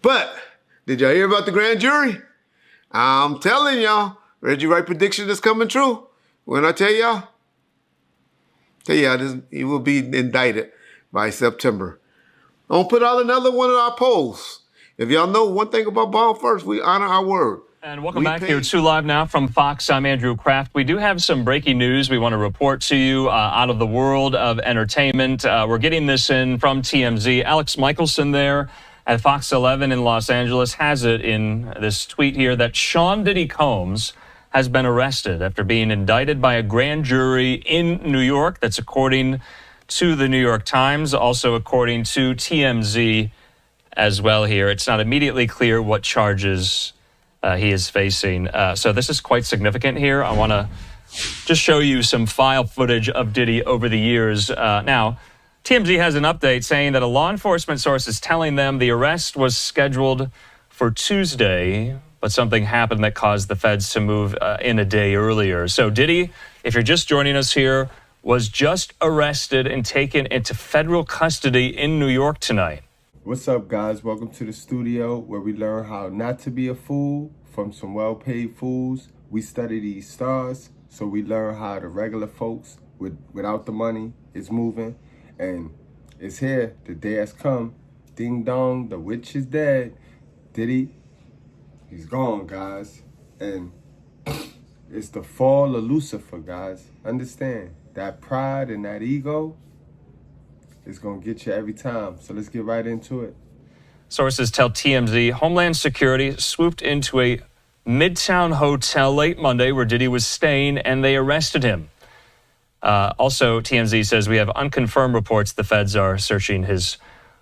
But did y'all hear about the grand jury? I'm telling y'all, Reggie Wright prediction is coming true. When I tell y'all, he will be indicted by September. I'm going to put out another one of our polls. If y'all know one thing about Ball First, we honor our word. And welcome back here to Live Now from Fox. I'm Andrew Kraft. We do have some breaking news we want to report to you out of the world of entertainment. We're getting this in from TMZ. Alex Michelson there at Fox 11 in Los Angeles has it in this tweet here that Sean Diddy Combs has been arrested after being indicted by a grand jury in New York. That's according to the New York Times, also according to TMZ as well here. It's not immediately clear what charges he is facing. So this is quite significant here. I want to just show you some file footage of Diddy over the years. Now, TMZ has an update saying that a law enforcement source is telling them the arrest was scheduled for Tuesday, but something happened that caused the feds to move in a day earlier. So Diddy, if you're just joining us here, was just arrested and taken into federal custody in New York tonight. What's up, guys? Welcome to the studio where we learn how not to be a fool from some well-paid fools. We study these stars, so we learn how the regular folks without the money is moving. And it's here. The day has come. Ding dong, the witch is dead. Diddy, he's gone, guys. And it's the fall of Lucifer, guys. Understand, that pride and that ego is going to get you every time. So let's get right into it. Sources tell TMZ Homeland Security swooped into a Midtown hotel late Monday where Diddy was staying, and they arrested him. Also, TMZ says we have unconfirmed reports the feds are searching his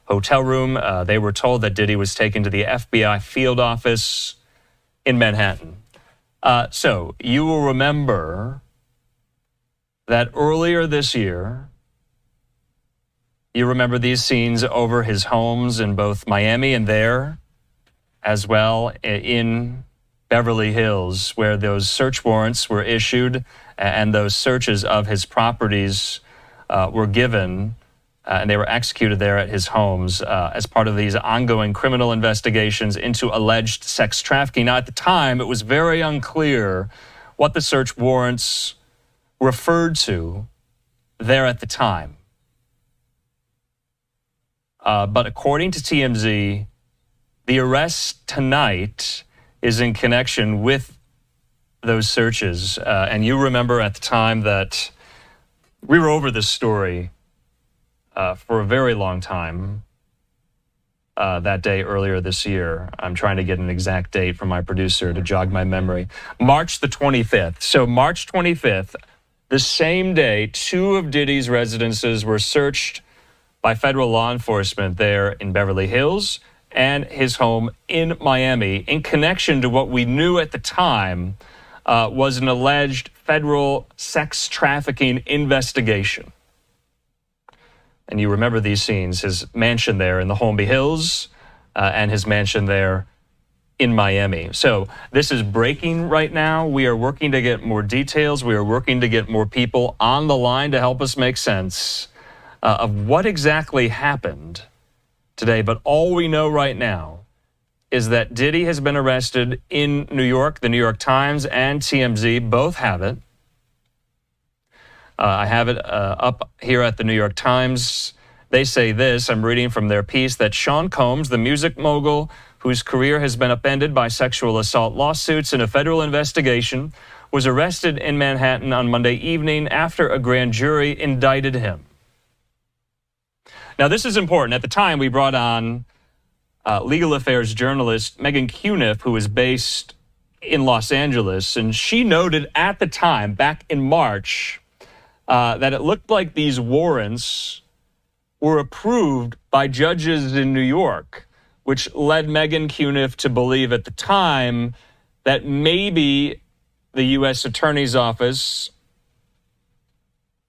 hotel room. They were told that Diddy was taken to the FBI field office in Manhattan. So you will remember that earlier this year, you remember these scenes over his homes in both Miami and there, as well in Beverly Hills, where those search warrants were issued and those searches of his properties were given, and they were executed there at his homes as part of these ongoing criminal investigations into alleged sex trafficking. Now, at the time, it was very unclear what the search warrants referred to there at the time. But according to TMZ, the arrest tonight is in connection with those searches. And you remember at the time that we were over this story for a very long time that day earlier this year. I'm trying to get an exact date from my producer to jog my memory. March the 25th. So March 25th, the same day, 2 of Diddy's residences were searched by federal law enforcement there in Beverly Hills and his home in Miami in connection to what we knew at the time was an alleged federal sex trafficking investigation. And you remember these scenes, his mansion there in the Holmby Hills and his mansion there in Miami. So this is breaking right now. We are working to get more details. We are working to get more people on the line to help us make sense of what exactly happened today. But all we know right now is that Diddy has been arrested in New York. The New York Times and TMZ both have it. I have it up here at the New York Times. They say this, I'm reading from their piece, that Sean Combs, the music mogul whose career has been upended by sexual assault lawsuits in a federal investigation, was arrested in Manhattan on Monday evening after a grand jury indicted him. Now, this is important. At the time, we brought on legal affairs journalist Megan Cuniff, who is based in Los Angeles, and she noted at the time, back in March, that it looked like these warrants were approved by judges in New York, which led Megan Cuniff to believe at the time that maybe the U.S. Attorney's Office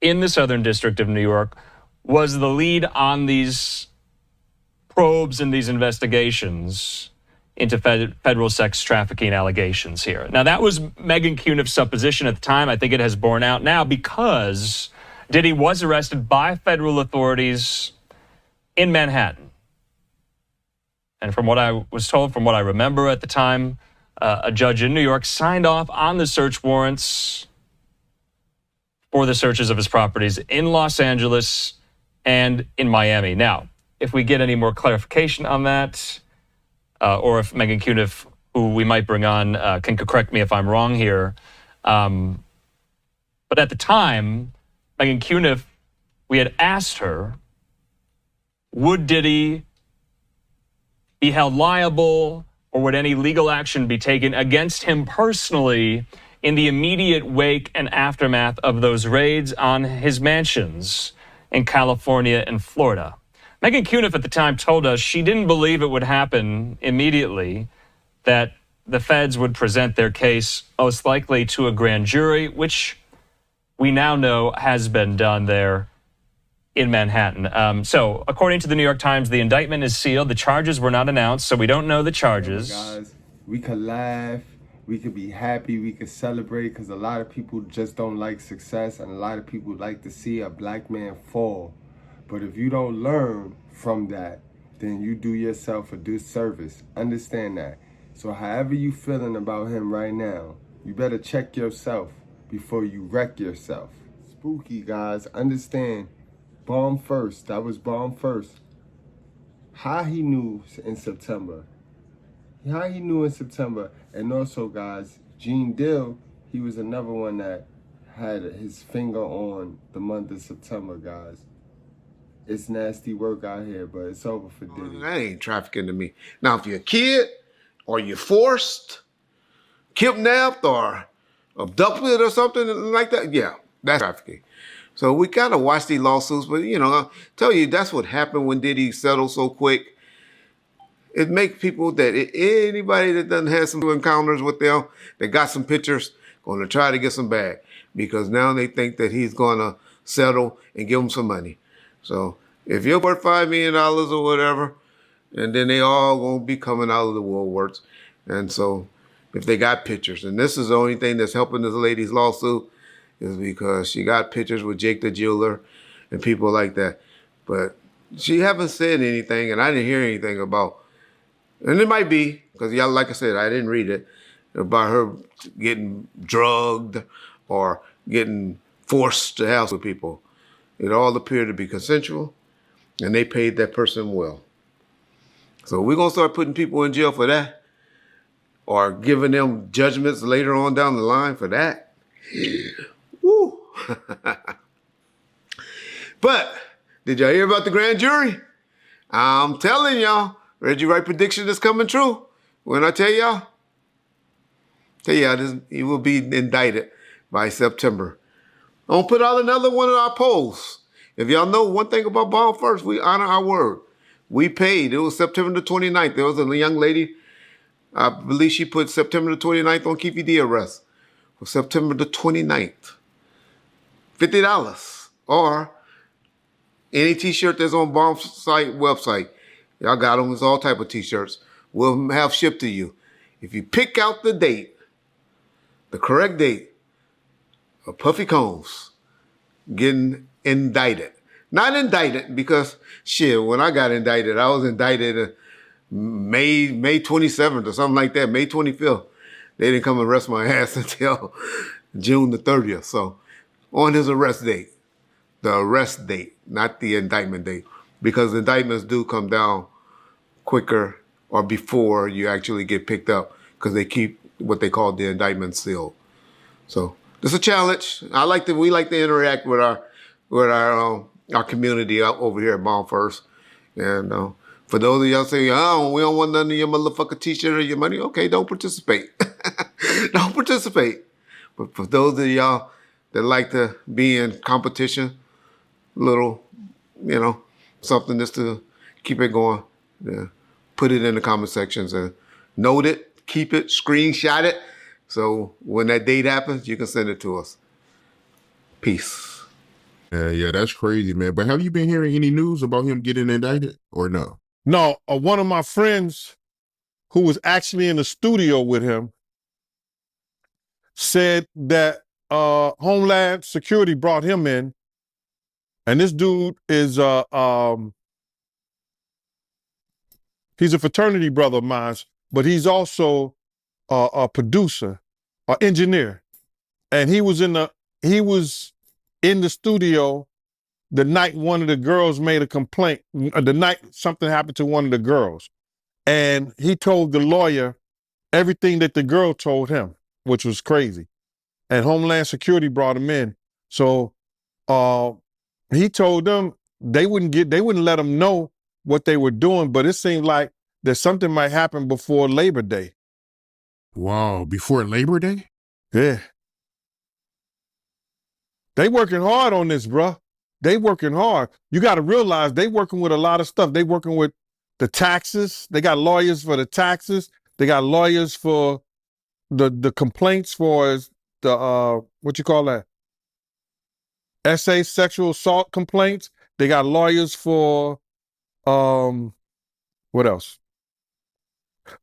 in the Southern District of New York was the lead on these probes and these investigations into federal sex trafficking allegations here. Now, that was Megan Cuniff's supposition at the time. I think it has borne out now because Diddy was arrested by federal authorities in Manhattan. And from what I was told, from what I remember at the time, a judge in New York signed off on the search warrants for the searches of his properties in Los Angeles and in Miami. Now, if we get any more clarification on that, or if Megan Cuniff, who we might bring on, can correct me if I'm wrong here. But at the time, Megan Cuniff, we had asked her, would Diddy be held liable or would any legal action be taken against him personally in the immediate wake and aftermath of those raids on his mansions in California and Florida? Megan Cuniff at the time told us she didn't believe it would happen immediately, that the feds would present their case most likely to a grand jury, which we now know has been done there in Manhattan. So according to the New York Times, the indictment is sealed. The charges were not announced, so we don't know the charges. Guys, we could laugh, we could be happy, we could celebrate, because a lot of people just don't like success, and a lot of people like to see a black man fall. But if you don't learn from that, then you do yourself a disservice. Understand that. So however you feeling about him right now, you better check yourself before you wreck yourself. Spooky, guys. Understand. Bomb first. That was bomb first. How he knew in September. And also, guys, Gene Dill, he was another one that had his finger on the month of September, guys. It's nasty work out here, but it's over for Diddy. That ain't trafficking to me. Now, if you're a kid, or you're forced, kidnapped, or abducted or something like that, yeah, that's trafficking. So we gotta watch these lawsuits, but I'll tell you, that's what happened when Diddy settled so quick. It makes people that anybody that doesn't have some encounters with them, that got some pictures, gonna try to get some bag, because now they think that he's gonna settle and give them some money. So if you're worth $5 million or whatever, and then they all gonna be coming out of the woodworks. And so if they got pictures, and this is the only thing that's helping this lady's lawsuit, is because she got pictures with Jake the Jeweler and people like that. But she haven't said anything, and I didn't hear anything about, and it might be, because y'all, like I said, I didn't read it, about her getting drugged or getting forced to house with people. It all appeared to be consensual, and they paid that person well. So we're going to start putting people in jail for that, or giving them judgments later on down the line for that. Woo. But did y'all hear about the grand jury? I'm telling y'all, Reggie Wright prediction is coming true. When I tell y'all, he will be indicted by September. I'm going to put out another one of our polls. If y'all know one thing about Ball First, we honor our word. We paid. It was September the 29th. There was a young lady, I believe she put September the 29th on KVD arrest. For September the 29th. $50. Or any t-shirt that's on Bomb's site website. Y'all got them. It's all type of t-shirts. We'll have shipped to you. If you pick out the date, the correct date of Puffy Combs getting indicted. Not indicted because, shit, when I got indicted, I was indicted May 27th or something like that, May 25th. They didn't come arrest my ass until June the 30th. So on his arrest date, the arrest date, not the indictment date, because indictments do come down quicker or before you actually get picked up, because they keep what they call the indictment sealed. So it's a challenge. We like to interact with our community out over here at Bomb First. And for those of y'all saying, oh, we don't want none of your motherfucking t-shirt or your money, okay, don't participate. Don't participate. But for those of y'all that like to be in competition, little, something just to keep it going, put it in the comment sections and note it, keep it, screenshot it. So when that date happens, you can send it to us. Peace. Yeah, that's crazy, man. But have you been hearing any news about him getting indicted or no? No, one of my friends who was actually in the studio with him said that Homeland Security brought him in, and this dude is He's a fraternity brother of mine, but he's also a producer, an engineer. And he was in the studio the night one of the girls made a complaint, the night something happened to one of the girls. And he told the lawyer everything that the girl told him, which was crazy. And Homeland Security brought him in. So he told them they wouldn't let him know what they were doing, but it seemed like that something might happen before Labor Day. Wow, before Labor Day? Yeah. They working hard on this, bruh. They working hard. You got to realize they working with a lot of stuff. They working with the taxes. They got lawyers for the taxes. They got lawyers for the complaints for the what you call that? SA sexual assault complaints. They got lawyers for what else?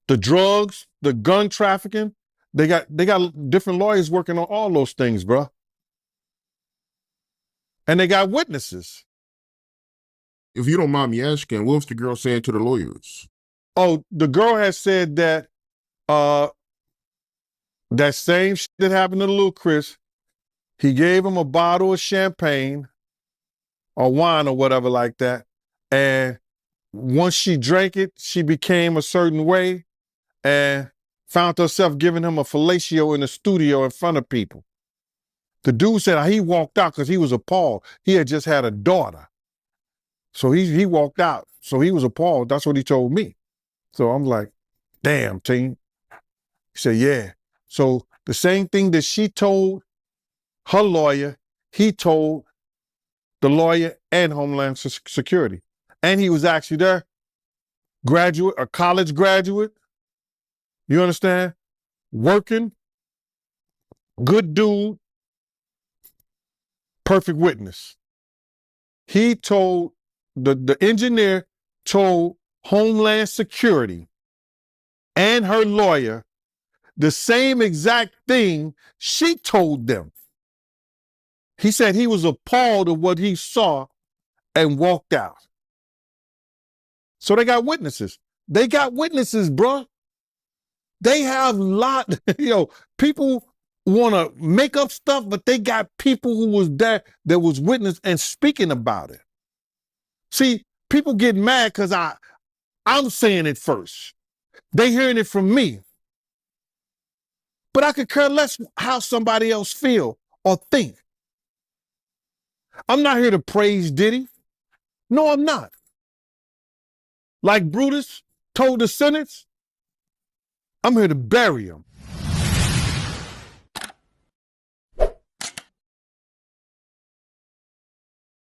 The drugs, the gun trafficking. They got different lawyers working on all those things, bruh. And they got witnesses. If you don't mind me asking, what was the girl saying to the lawyers? Oh, the girl has said that that same shit that happened to little Chris, he gave him a bottle of champagne or wine or whatever like that. And once she drank it, she became a certain way and found herself giving him a fellatio in the studio in front of people. The dude said he walked out because he was appalled. He had just had a daughter. So he walked out. So he was appalled. That's what he told me. So I'm like, damn, team. He said, yeah. So the same thing that she told her lawyer, he told the lawyer and Homeland Security. And he was actually there, a college graduate. You understand? Working, good dude, perfect witness. He told, the engineer told Homeland Security and her lawyer the same exact thing she told them. He said he was appalled at what he saw and walked out. So they got witnesses. They got witnesses, bruh. They have a lot, people want to make up stuff, but they got people who was there that was witness and speaking about it. See, people get mad because I'm saying it first. They hearing it from me. But I could care less how somebody else feel or think. I'm not here to praise Diddy. No, I'm not. Like Brutus told the sentence, I'm here to bury him.